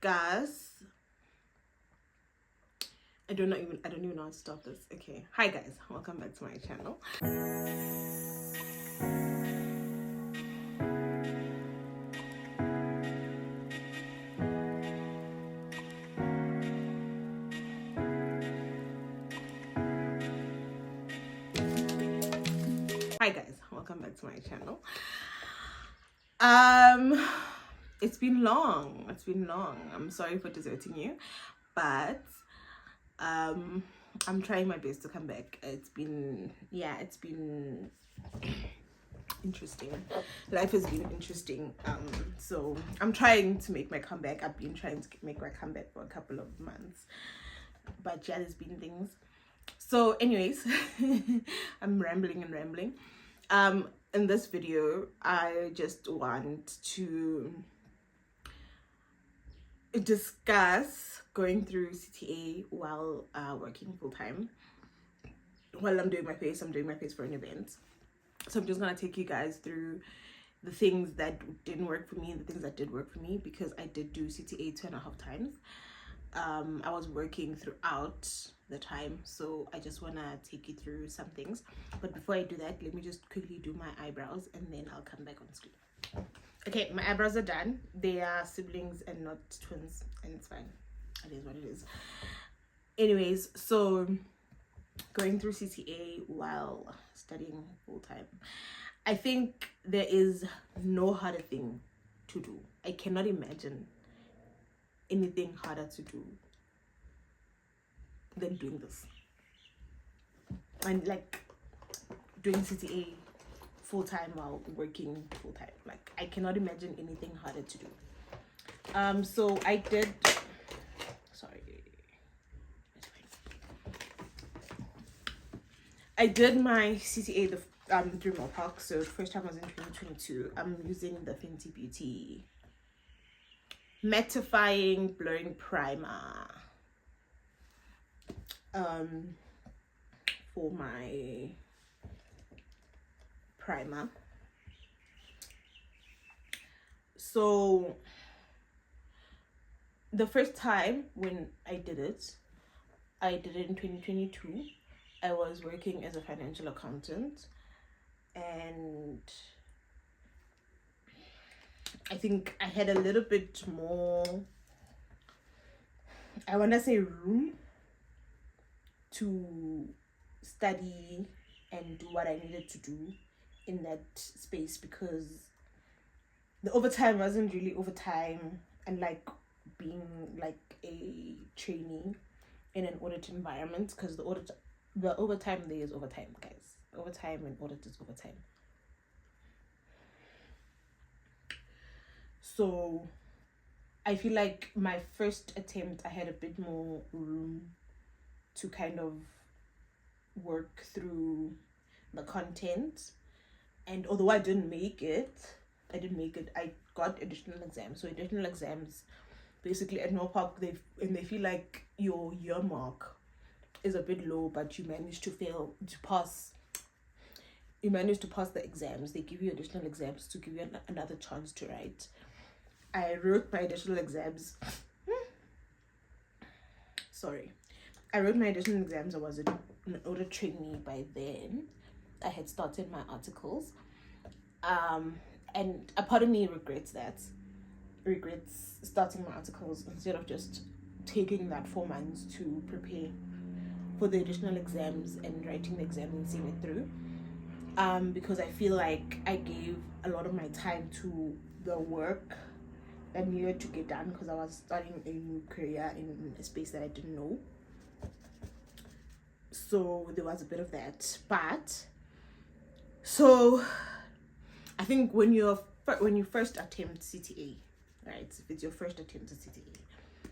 discuss. I don't even know how to stop this. Okay. Hi guys, welcome back to my channel. Hi guys, welcome back to my channel. It's been long. I'm sorry for deserting you, but I'm trying my best to come back. It's been interesting. Life has been interesting. So I'm trying to make my comeback. I've been trying to make my comeback for a couple of months, but yeah, there's been things. So anyways, I'm rambling. In this video, I just want to discuss going through CTA while working full-time. While I'm doing my face for an event. So I'm just gonna take you guys through the things that didn't work for me and the things that did work for me, because I did do CTA 2.5 times. I was working throughout the time, so I just want to take you through some things. But before I do that, let me just quickly do my eyebrows and then I'll come back on screen. Okay, my eyebrows are done. They are siblings and not twins, and it's fine. It is what it is. Anyways, so going through CTA while studying full-time, I think there is no harder thing to do. I cannot imagine anything harder to do than doing this, and like doing CTA full-time while working full-time. Like, I cannot imagine anything harder to do. So I did, I did my CTA through my park. So the first time was in 2022. I'm using the Fenty Beauty mattifying blurring primer for my primer. So the first time when I did it in 2022. I was working as a financial accountant, and I think I had a little bit more, I want to say, room to study and do what I needed to do in that space, because the overtime wasn't really overtime, and like being like a trainee in an audit environment, because the overtime there is overtime, guys. Overtime and audit is overtime. So I feel like my first attempt, I had a bit more room to kind of work through the content. And although I didn't make it, I got additional exams. So additional exams, basically at NOPAC, they feel like your year mark is a bit low, but you managed to pass the exams. They give you additional exams to give you another chance to write. I wrote my additional exams. I wrote my additional exams. I was an audit trainee by then. I had started my articles. And a part of me regrets starting my articles instead of just taking that 4 months to prepare for the additional exams and writing the exam and seeing it through. Because I feel like I gave a lot of my time to the work that needed to get done, because I was starting a new career in a space that I didn't know. So there was a bit of that. But so I think when you first attempt CTA, right? If it's your first attempt at CTA,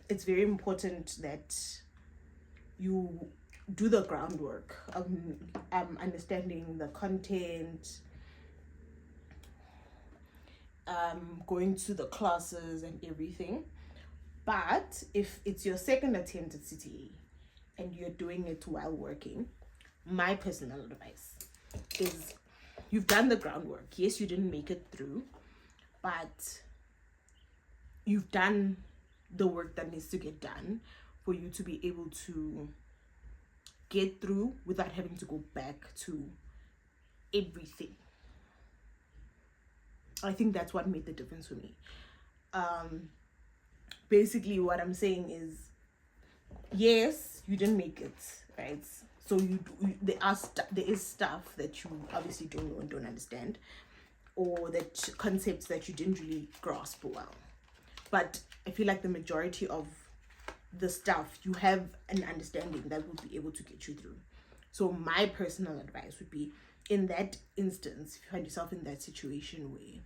it's very important that you do the groundwork, understanding the content, going to the classes and everything. But if it's your second attempt at CTA and you're doing it while working, my personal advice is, you've done the groundwork. Yes, you didn't make it through, but you've done the work that needs to get done for you to be able to get through without having to go back to everything. I think that's what made the difference for me. Basically what I'm saying is, yes, you didn't make it, right? So there is stuff that you obviously don't know and don't understand, or that concepts that you didn't really grasp well. But I feel like the majority of the stuff you have an understanding that would be able to get you through. So my personal advice would be, in that instance, if you find yourself in that situation where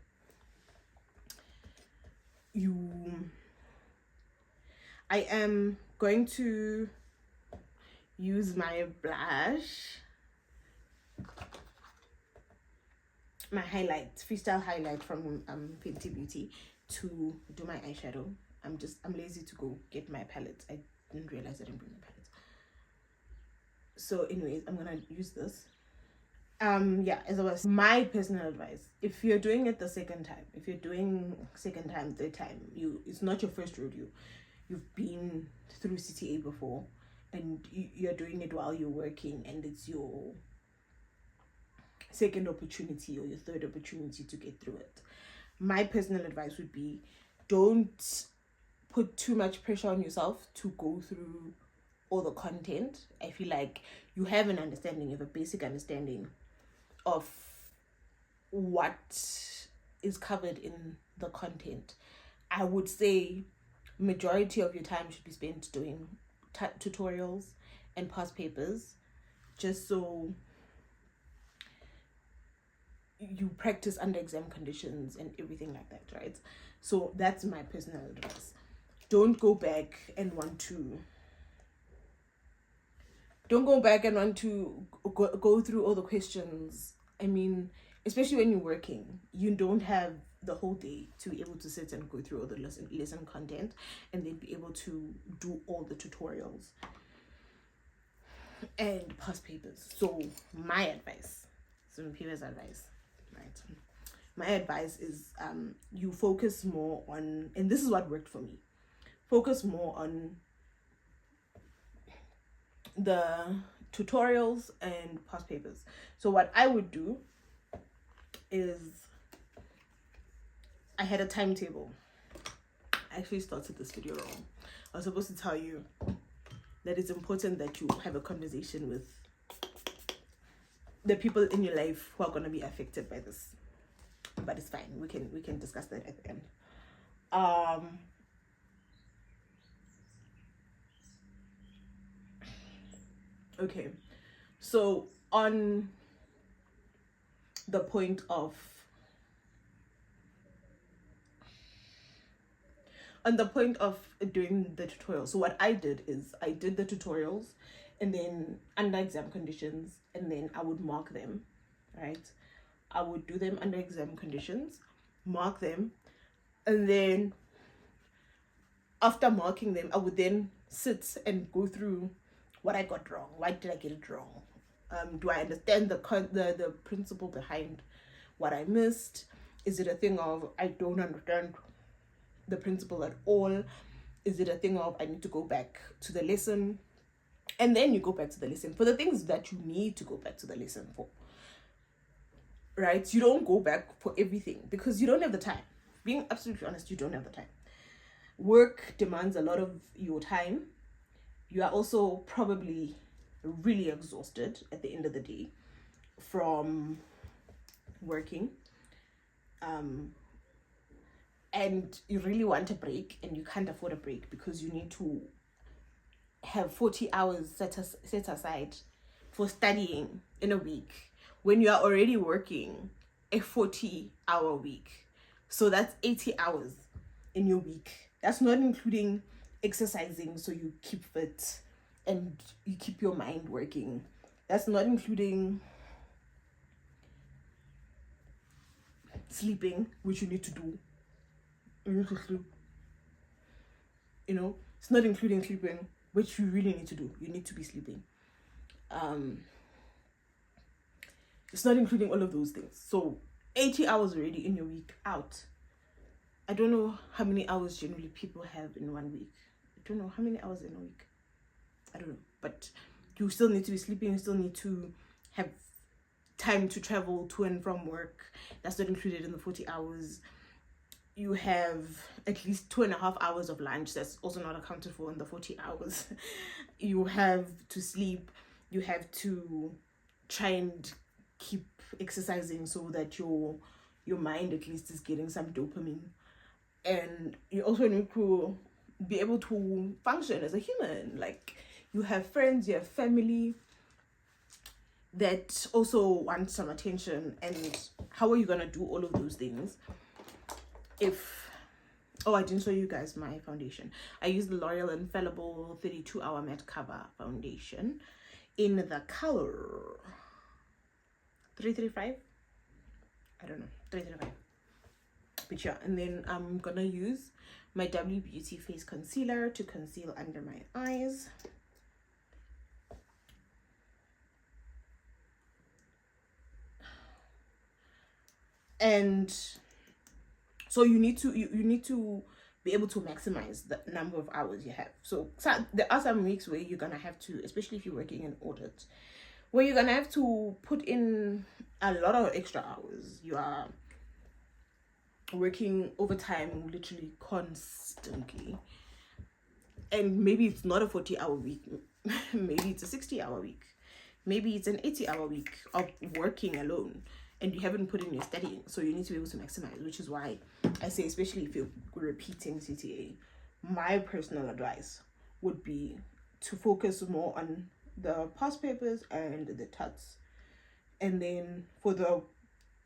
I am going to use my blush, my highlight, freestyle highlight from Fenty Beauty, to do my eyeshadow. I'm lazy to go get my palette. I didn't realize I didn't bring my palette. So anyways, I'm gonna use this. Yeah, as I was, my personal advice, if you're doing it the second time, if you're doing second time, third time, it's not your first rodeo. You've been through CTA before, and you're doing it while you're working, and it's your second opportunity or your third opportunity to get through it. My personal advice would be, don't put too much pressure on yourself to go through all the content. I feel like you have an understanding, you have a basic understanding of what is covered in the content. I would say majority of your time should be spent doing tutorials and past papers, just so you practice under exam conditions and everything like that, right? So that's my personal advice. Don't go back and want to go through all the questions. I mean, especially when you're working, you don't have the whole day to be able to sit and go through all the lesson content and then be able to do all the tutorials and past papers. So my advice, right? My advice is you focus more on, and this is what worked for me, focus more on the tutorials and past papers. So what I would do is, I had a timetable. I actually started this video wrong. I was supposed to tell you that it's important that you have a conversation with the people in your life who are going to be affected by this, but it's fine, we can discuss that at the end. Okay, so on the point of doing the tutorials, so what I did is I did the tutorials, and then under exam conditions, and then I would mark them, right? I would do them under exam conditions, mark them, and then after marking them, I would then sit and go through what I got wrong. Why did I get it wrong? Do I understand the principle behind what I missed? Is it a thing of I don't understand the principle at all? Is it a thing of I need to go back to the lesson? And then you go back to the lesson for the things that you need to go back to the lesson for, right? You don't go back for everything because you don't have the time. Being absolutely honest, you don't have the time. Work demands a lot of your time. You are also probably really exhausted at the end of the day from working, and you really want a break and you can't afford a break because you need to have 40 hours set aside for studying in a week when you are already working a 40-hour week. So that's 80 hours in your week. That's not including exercising so you keep fit and you keep your mind working. That's not including sleeping, which you need to do. You need to sleep. You know, it's not including sleeping, which you really need to do. You need to be sleeping. It's not including all of those things. So 80 hours already in your week out. I don't know how many hours generally people have in 1 week. I don't know how many hours in a week. I don't know. But you still need to be sleeping. You still need to have time to travel to and from work. That's not included in the 40 hours. You have at least 2.5 hours of lunch. That's also not accounted for in the 40 hours. You have to sleep. You have to try and keep exercising so that your mind at least is getting some dopamine. And you also need to be able to function as a human. Like, you have friends, you have family that also want some attention. And how are you gonna do all of those things if... Oh, I didn't show you guys my foundation. I use the L'Oreal Infallible 32-Hour Matte Cover Foundation in the color 335. I don't know, 335. But yeah, and then I'm gonna use my W Beauty Face Concealer to conceal under my eyes. And so you need to be able to maximize the number of hours you have. So there are some weeks where you're gonna have to, especially if you're working in audit, where you're gonna have to put in a lot of extra hours. You are working overtime literally constantly, and maybe it's not a 40-hour week. Maybe it's a 60-hour week. Maybe it's an 80-hour week of working alone, and you haven't put in your studying. So you need to be able to maximize, which is why I say, especially if you're repeating CTA, my personal advice would be to focus more on the past papers and the TUTs. And then for the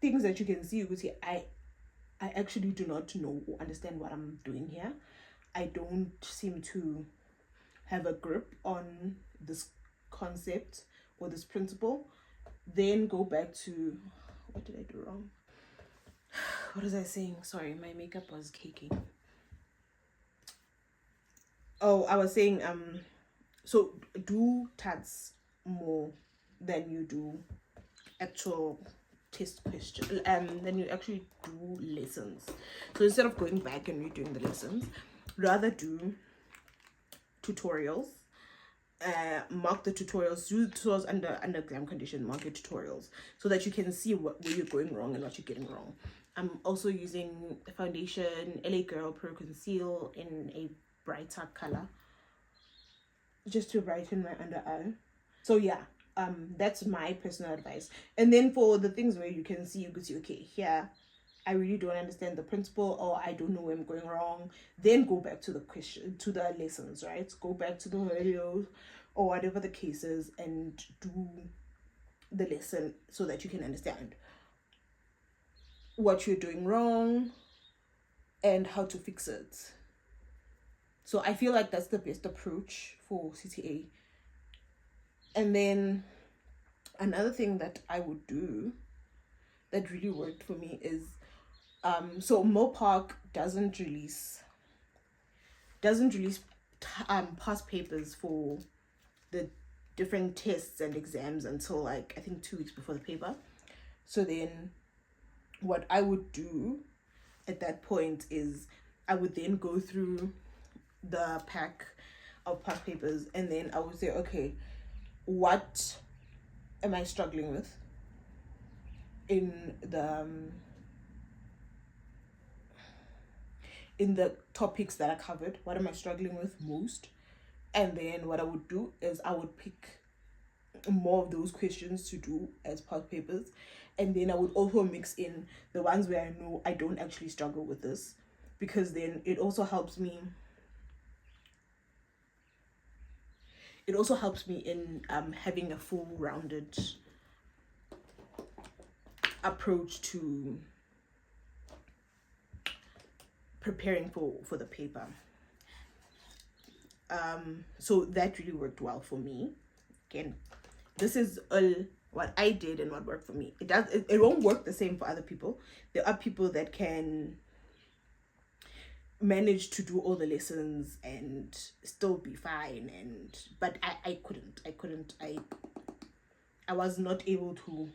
things that you can see, you could say, I actually do not know or understand what I'm doing here. I don't seem to have a grip on this concept or this principle. Then go back to, what did I do wrong? What was I saying? Sorry, my makeup was caking. Oh, I was saying, so do TATs more than you do actual test question, then you actually do lessons. So instead of going back and redoing the lessons, rather do tutorials. Mark the tutorials, do tutorials under exam condition, mark your tutorials so that you can see where you're going wrong and what you're getting wrong. I'm also using foundation LA Girl Pro Conceal in a brighter color just to brighten my under eye. So yeah, that's my personal advice. And then for the things where you can see, you could see, okay, here I really don't understand the principle, or I don't know where I'm going wrong, then go back to the question, to the lessons, right? Go back to the videos or whatever the case is and do the lesson so that you can understand what you're doing wrong and how to fix it. So I feel like that's the best approach for CTA. And then another thing that I would do that really worked for me is, so Mopark doesn't release past papers for the different tests and exams until like I think 2 weeks before the paper. So then what I would do at that point is I would then go through the pack of past papers, and then I would say, okay, what am I struggling with in the topics that are covered? What am I struggling with most? And then what I would do is I would pick more of those questions to do as past papers, and then I would also mix in the ones where I know I don't actually struggle with this, because then it also helps me in having a full rounded approach to preparing for the paper. So that really worked well for me. Again, this is all what I did and what worked for me. It won't work the same for other people. There are people that can manage to do all the lessons and still be fine, but I couldn't. I was not able to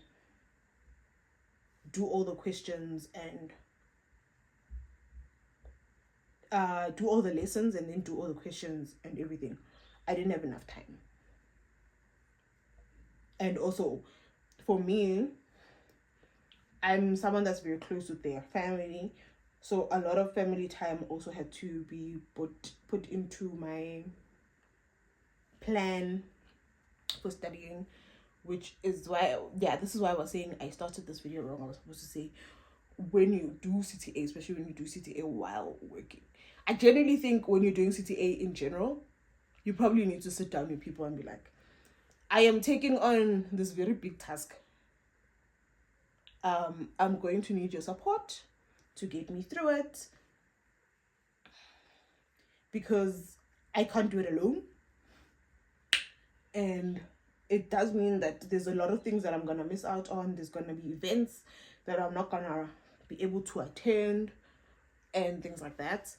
do all the questions and do all the lessons and then do all the questions and everything. I didn't have enough time. And also, for me, I'm someone that's very close with their family, so a lot of family time also had to be put into my plan for studying, which is why, yeah, this is why I was saying I started this video wrong. I was supposed to say when you do CTA, especially when you do CTA while working. I generally think when you're doing CTA in general, you probably need to sit down with people and be like, I am taking on this very big task. I'm going to need your support to get me through it, because I can't do it alone. And it does mean that there's a lot of things that I'm gonna miss out on. There's gonna be events that I'm not gonna be able to attend and things like that.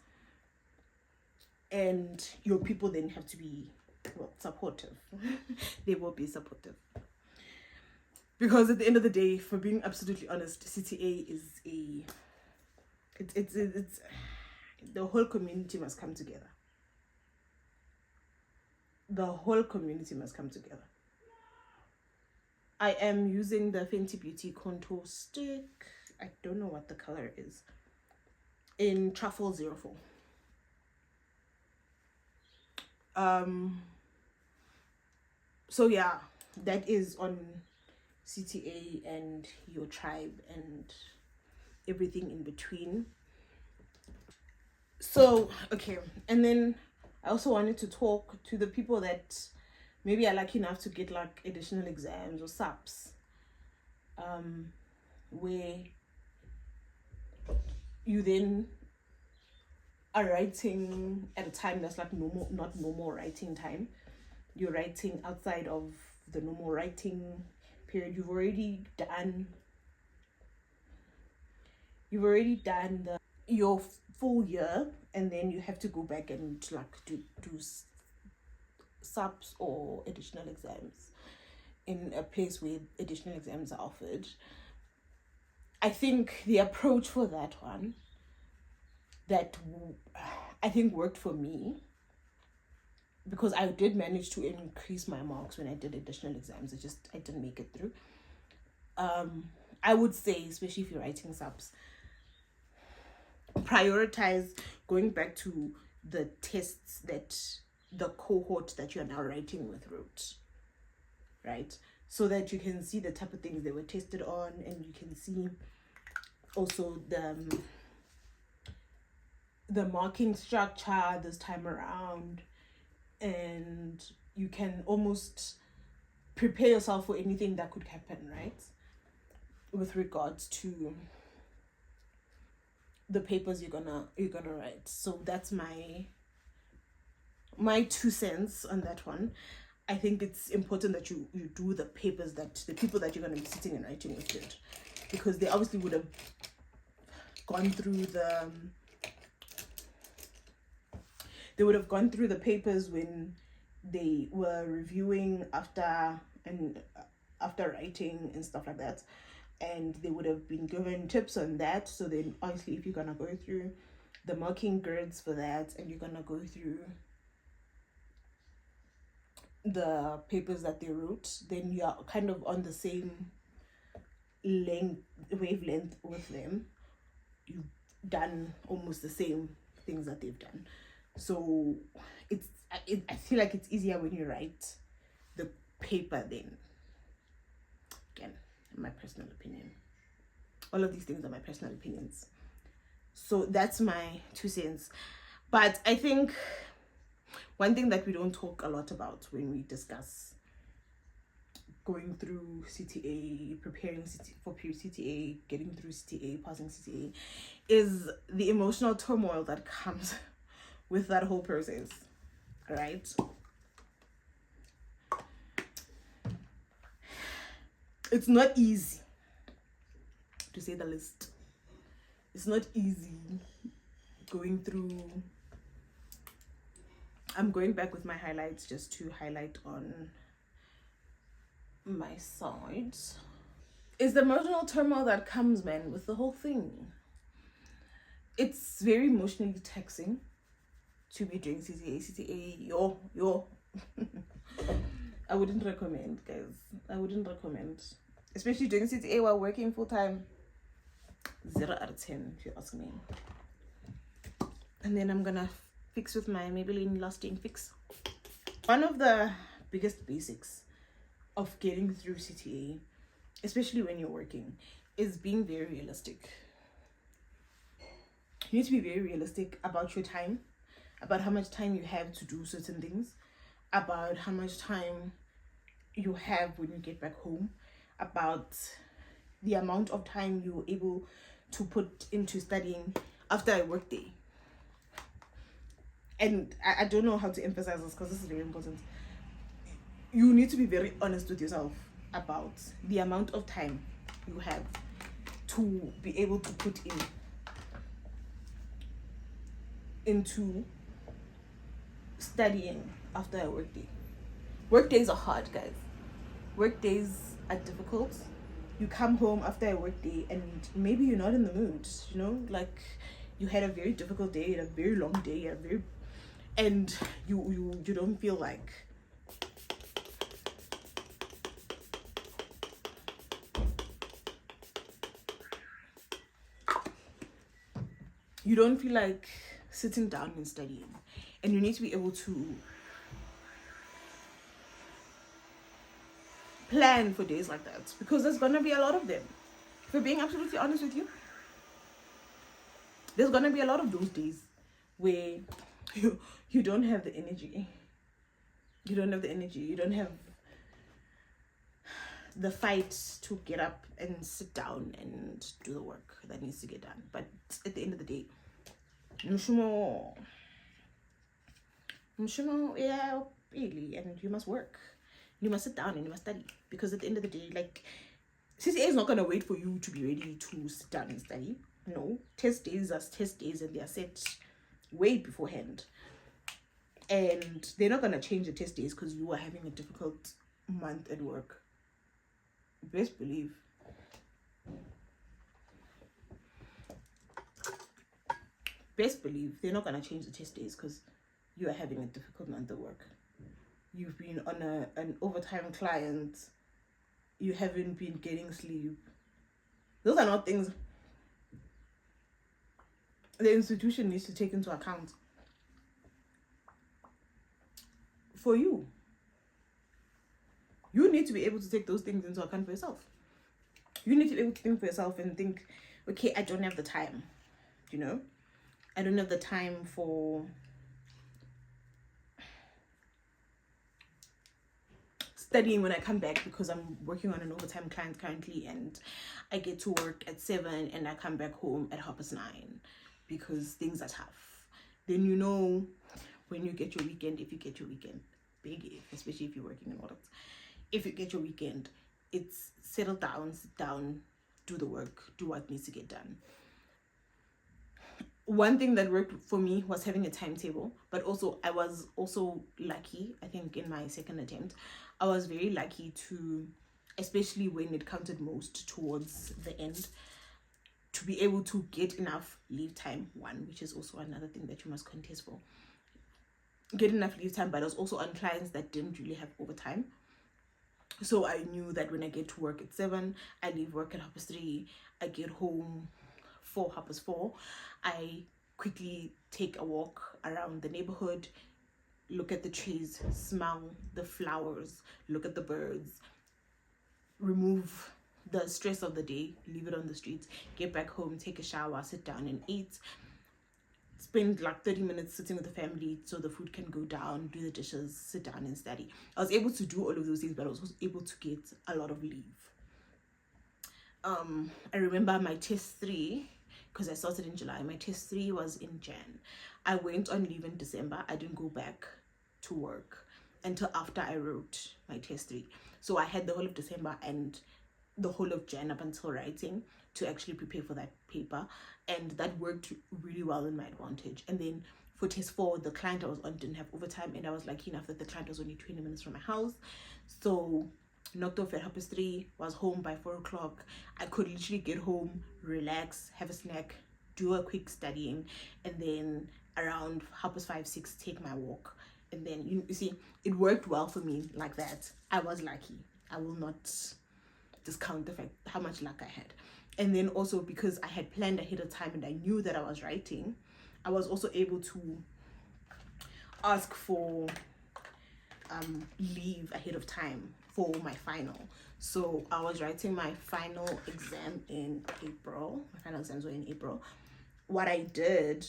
And your people then have to be, well, supportive. They will be supportive. Because at the end of the day, for being absolutely honest, CTA is it's the whole community must come together. The whole community must come together. I am using the Fenty Beauty contour stick. I don't know what the color is. In Truffle 04. So yeah, that is on CTA and your tribe and everything in between. So okay, and then I also wanted to talk to the people that maybe are lucky enough to get like additional exams or SAPs, where you then are writing at a time that's like not normal writing time. You're writing outside of the normal writing period. You've already done your full year, and then you have to go back and like do subs or additional exams in a place where additional exams are offered. I think the approach for that one that I think worked for me, because I did manage to increase my marks when I did additional exams. I didn't make it through. I would say, especially if you're writing subs, prioritize going back to the tests that the cohort that you're now writing with wrote, right? So that you can see the type of things they were tested on, and you can see also the marking structure this time around, and you can almost prepare yourself for anything that could happen, right, with regards to the papers you're gonna write. So that's my 2 cents on that one. I think it's important that you do the papers that the people that you're going to be sitting and writing with did, because they obviously would have gone through the papers when they were reviewing after writing and stuff like that, and they would have been given tips on that. So then obviously if you're gonna go through the marking grids for that, and you're gonna go through the papers that they wrote, then you are kind of on the same wavelength with them. You've done almost the same things that they've done. So I feel like it's easier when you write the paper then. Again, in my personal opinion. All of these things are my personal opinions. So that's my 2 cents. But I think one thing that we don't talk a lot about when we discuss going through CTA, preparing for CTA, getting through CTA, passing CTA, is the emotional turmoil that comes with that whole process, right? It's not easy, to say the least. It's not easy going through. I'm going back with my highlights just to highlight on my sides. It's the emotional turmoil that comes, man, with the whole thing. it's very emotionally taxing to be doing CTA. CTA, yo. I wouldn't recommend, guys. I wouldn't recommend. Especially doing CTA while working full time. 0 out of 10, if you ask me. And then I'm gonna fix with my Maybelline Lasting Fix. One of the biggest basics of getting through CTA, especially when you're working, is being very realistic. You need to be very realistic about your time, about how much time you have to do certain things, about how much time you have when you get back home, about the amount of time you're able to put into studying after a work day. And I don't know how to emphasize this because this is very important. You need to be very honest with yourself about the amount of time you have to be able to put into studying after a work day. Work days are hard, guys. Work days are difficult. You come home after a work day and maybe you're not in the mood, you know, like you had a very difficult day, a very long day, and you don't feel like sitting down and studying. And you need to be able to plan for days like that, because there's gonna be a lot of them. If we're being absolutely honest with you, there's gonna be a lot of those days where you don't have the energy. You don't have the energy. You don't have the fight to get up and sit down and do the work that needs to get done. But at the end of the day, yeah, really, and you must work. You must sit down and you must study, because at the end of the day, like, CCA is not gonna wait for you to be ready to sit down and study. No, test days are test days, and they are set way beforehand. And they're not gonna change the test days because you are having a difficult month at work. Best believe. They're not gonna change the test days because you are having a difficult month at work. You've been on an overtime client. You haven't been getting sleep. Those are not things the institution needs to take into account for you. You need to be able to take those things into account for yourself. You need to be able to think for yourself and think, okay, I don't have the time, you know? I don't have the time for studying when I come back because I'm working on an overtime client currently, and I get to work at 7 and I come back home at 9:30 because things are tough. Then you know when you get your weekend, if you get your weekend, big if, especially if you're working in audit, if you get your weekend, it's settle down, sit down, do the work, do what needs to get done. One thing that worked for me was having a timetable, but also I was also lucky. I think in my second attempt, I was very lucky to, especially when it counted most towards the end, to be able to get enough leave time, one, which is also another thing that you must contest for. Get enough leave time, but I was also on clients that didn't really have overtime. So I knew that when I get to work at 7, I leave work at 3:30, I get home 4:30. I quickly take a walk around the neighborhood, look at the trees, smell the flowers, look at the birds, remove the stress of the day, leave it on the streets, get back home, take a shower, sit down and eat, spend like 30 minutes sitting with the family so the food can go down, do the dishes, sit down and study. I was able to do all of those things, but I was also able to get a lot of leave. I remember my test 3, because I started in July, my test 3 was in Jan. I went on leave in December. I didn't go back to work until after I wrote my test 3. So I had the whole of December and the whole of Jan up until writing to actually prepare for that paper, and that worked really well in my advantage. And then for test 4, the client I was on didn't have overtime, and I was lucky enough that the client was only 20 minutes from my house. So knocked off at 3:30, was home by 4 o'clock. I could literally get home, relax, have a snack, do a quick studying, and then around 5:30, 6 take my walk. And then you see, it worked well for me like that. I was lucky. I will not discount the fact how much luck I had. And then also because I had planned ahead of time and I knew that I was writing, I was also able to ask for leave ahead of time for my final. So I was writing my final exam in April. My final exams were in April. What I did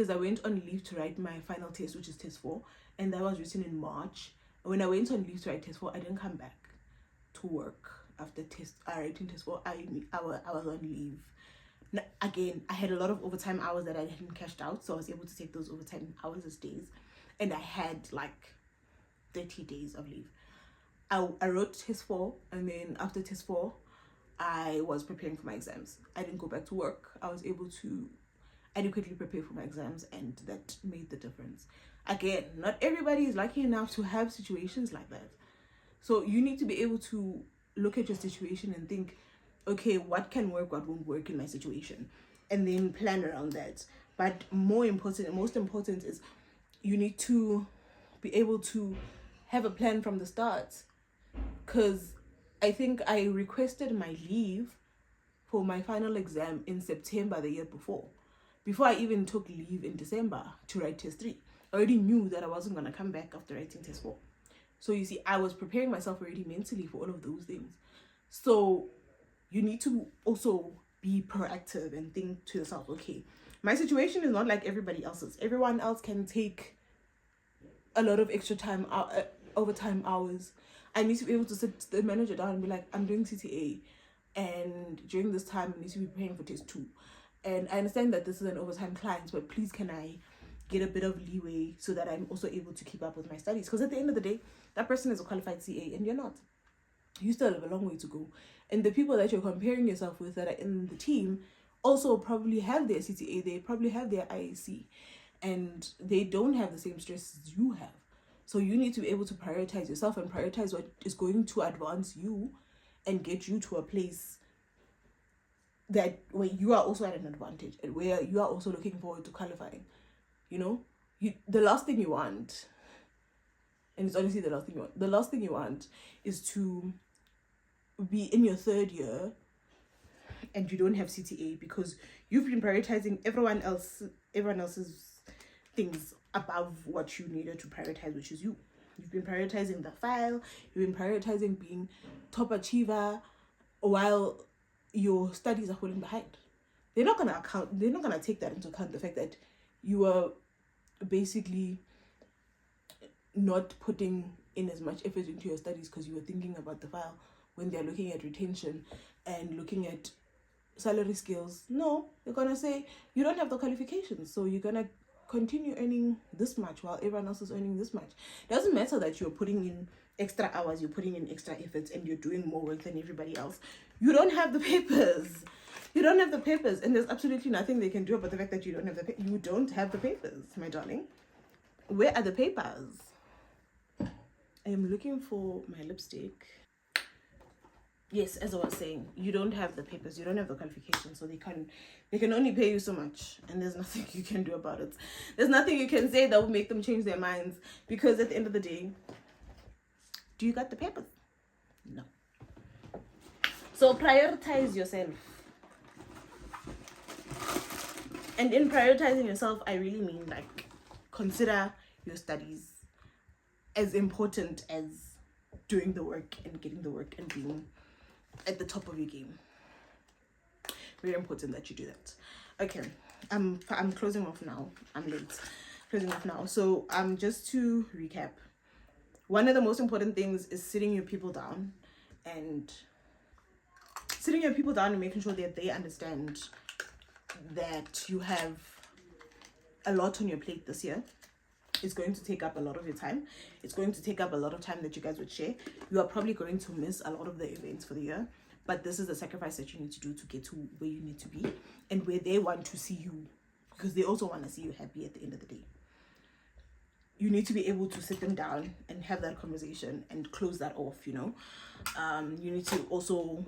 is I went on leave to write my final test, which is test 4, and that was written in March. When I went on leave to write test 4, I didn't come back to work after writing test 4. I was on leave. Now, again, I had a lot of overtime hours that I hadn't cashed out, so I was able to take those overtime hours as days, and I had like 30 days of leave. I wrote test 4, and then after test 4, I was preparing for my exams. I didn't go back to work. I was able to adequately prepare for my exams, and that made the difference. Again, not everybody is lucky enough to have situations like that. So you need to be able to look at your situation and think, okay, what can work, what won't work in my situation, and then plan around that. But most important is you need to be able to have a plan from the start. Because I think I requested my leave for my final exam in September the year before I even took leave in December to write test 3. I already knew that I wasn't going to come back after writing test 4. So you see, I was preparing myself already mentally for all of those things. So you need to also be proactive and think to yourself, okay, my situation is not like everybody else's. Everyone else can take a lot of extra time, overtime hours. I need to be able to sit the manager down and be like, I'm doing CTA, and during this time I need to be preparing for test 2. And I understand that this is an overtime client, but please can I get a bit of leeway so that I'm also able to keep up with my studies? Because at the end of the day, that person is a qualified CA and you're not. You still have a long way to go. And the people that you're comparing yourself with that are in the team also probably have their CTA, they probably have their IAC, and they don't have the same stress as you have. So you need to be able to prioritize yourself and prioritize what is going to advance you and get you to a place that where you are also at an advantage and where you are also looking forward to qualifying. You know, the last thing you want, and it's honestly the last thing you want is to be in your 3rd year and you don't have CTA because you've been prioritizing everyone else's things above what you needed to prioritize, which is you. You've been prioritizing the file, you've been prioritizing being top achiever while your studies are falling behind. They're not gonna take that into account, the fact that you are basically not putting in as much effort into your studies because you were thinking about the file when they're looking at retention and looking at salary scales. No, they're gonna say you don't have the qualifications, so you're gonna continue earning this much while everyone else is earning this much. It doesn't matter that you're putting in extra hours, you're putting in extra efforts, and you're doing more work than everybody else. You don't have the papers. And there's absolutely nothing they can do about the fact that you don't have the papers, my darling. Where are the papers? I am looking for my lipstick. Yes, as I was saying, you don't have the papers, you don't have the qualifications, so they can only pay you so much, and there's nothing you can do about it. There's nothing you can say that will make them change their minds, because at the end of the day, do you got the papers? No. So prioritize yourself. And in prioritizing yourself, I really mean like consider your studies as important as doing the work and getting the work and being at the top of your game. Very important that you do that. Okay, I'm closing off now. I'm late. Closing off now. So just to recap, one of the most important things is sitting your people down and making sure that they understand that you have a lot on your plate this year. It's going to take up a lot of your time. It's going to take up a lot of time that you guys would share. You are probably going to miss a lot of the events for the year, but this is the sacrifice that you need to do to get to where you need to be and where they want to see you, because they also want to see you happy at the end of the day. You need to be able to sit them down and have that conversation and close that off, you know. You need to also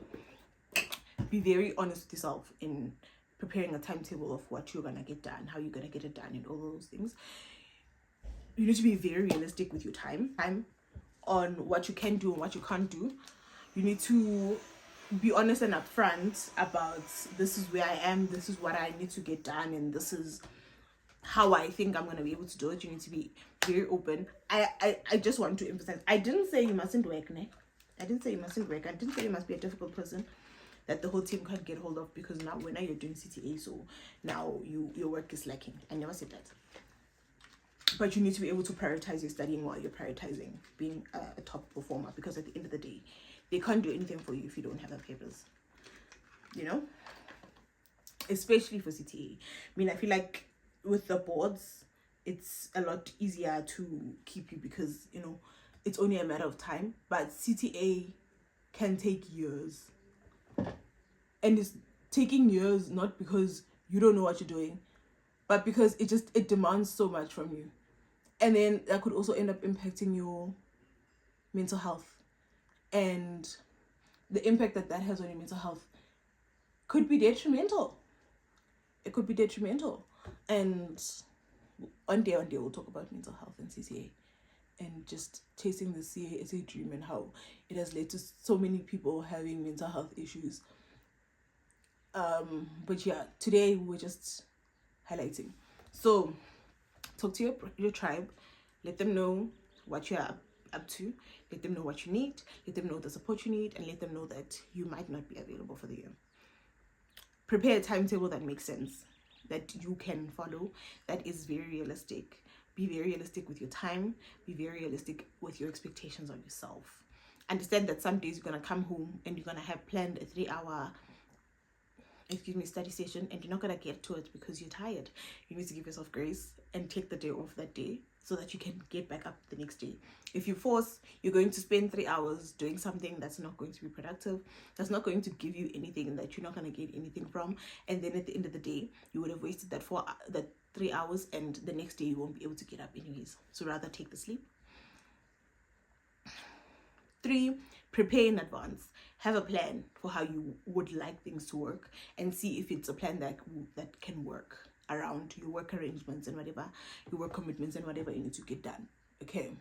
be very honest with yourself in preparing a timetable of what you're gonna get done, how you're gonna get it done, and all those things. You need to be very realistic with your time on what you can do and what you can't do. You need to be honest and upfront about, this is where I am, this is what I need to get done, and this is how I think I'm going to be able to do it. You need to be very open. I just want to emphasize, I didn't say you mustn't work, ne? I didn't say you mustn't work. I didn't say you must be a difficult person that the whole team can't get hold of because now you're doing CTA, so now your work is lacking. I never said that. But you need to be able to prioritize your studying while you're prioritizing being a top performer, because at the end of the day, they can't do anything for you if you don't have the papers, you know, especially for CTA. I mean, I feel like with the boards, it's a lot easier to keep you because, you know, it's only a matter of time. But CTA can take years, and it's taking years not because you don't know what you're doing, but because it demands so much from you. And then that could also end up impacting your mental health, and the impact that has on your mental health could be detrimental. It could be detrimental. And one day we'll talk about mental health and CTA and just chasing the CASA dream and how it has led to so many people having mental health issues. But yeah, today we're just highlighting. So talk to your tribe, let them know what you're up to, let them know what you need, let them know the support you need, and let them know that you might not be available for the year. Prepare a timetable that makes sense, that you can follow, that is very realistic. Be very realistic with your time, be very realistic with your expectations on yourself. Understand that some days you're going to come home and you're going to have planned a 3-hour study session, and you're not going to get to it because you're tired. You need to give yourself grace and take the day off that day so that you can get back up the next day. If you force, you're going to spend 3 hours doing something that's not going to be productive, that's not going to give you anything, that you're not going to get anything from, and then at the end of the day, you would have wasted that 3 hours, and the next day you won't be able to get up anyways. So rather take the sleep. 3, prepare in advance. Have a plan for how you would like things to work, and see if it's a plan that can work around your work arrangements and whatever, your work commitments and whatever you need to get done. Okay.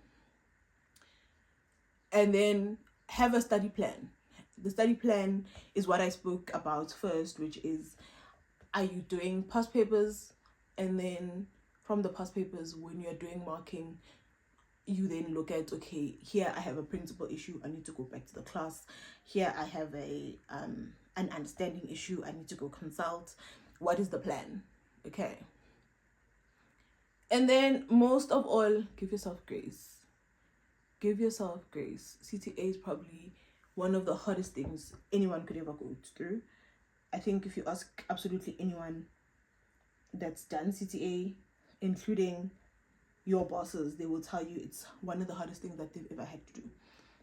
And then have a study plan. The study plan is what I spoke about first, which is, are you doing past papers? And then from the past papers, when you're doing marking, you then look at, okay, here I have a principal issue, I need to go back to the class. Here I have an understanding issue, I need to go consult. What is the plan? Okay. And then most of all, give yourself grace. Give yourself grace. CTA is probably one of the hardest things anyone could ever go through. I think if you ask absolutely anyone that's done CTA, including your bosses, they will tell you it's one of the hardest things that they've ever had to do.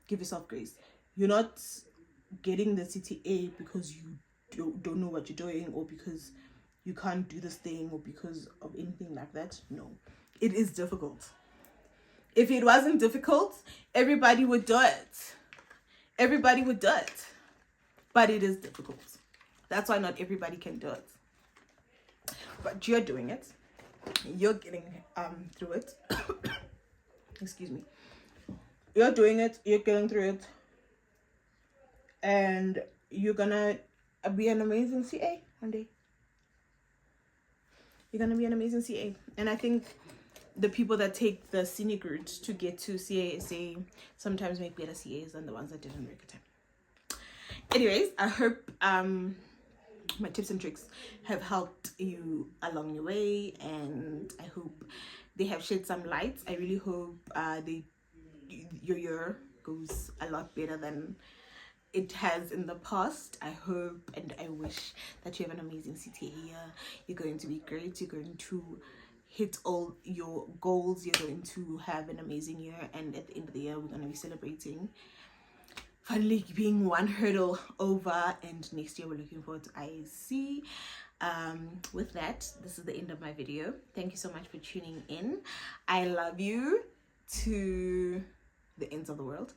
Give yourself grace. You're not getting the CTA because you don't know what you're doing, or because you can't do this thing, or because of anything like that. No, it is difficult. If it wasn't difficult, everybody would do it. Everybody would do it. But it is difficult. That's why not everybody can do it. But you're doing it. You're getting through it. Excuse me. You're doing it. You're getting through it. And you're gonna be an amazing CA one day. You're gonna be an amazing CA. And I think the people that take the scenic route to get to CASA sometimes make better CAs than the ones that didn't make it. Anyways, I hope my tips and tricks have helped you along your way, and I hope they have shed some light. I really hope your year goes a lot better than it has in the past. I hope and I wish that you have an amazing CTA year. You're going to be great. You're going to hit all your goals. You're going to have an amazing year, and at the end of the year, we're going to be celebrating finally being one hurdle over, and next year we're looking forward to IAC. With that, this is the end of my video. Thank you so much for tuning in. I love you to the ends of the world.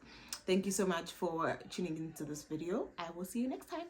Thank you so much for tuning into this video. I will see you next time.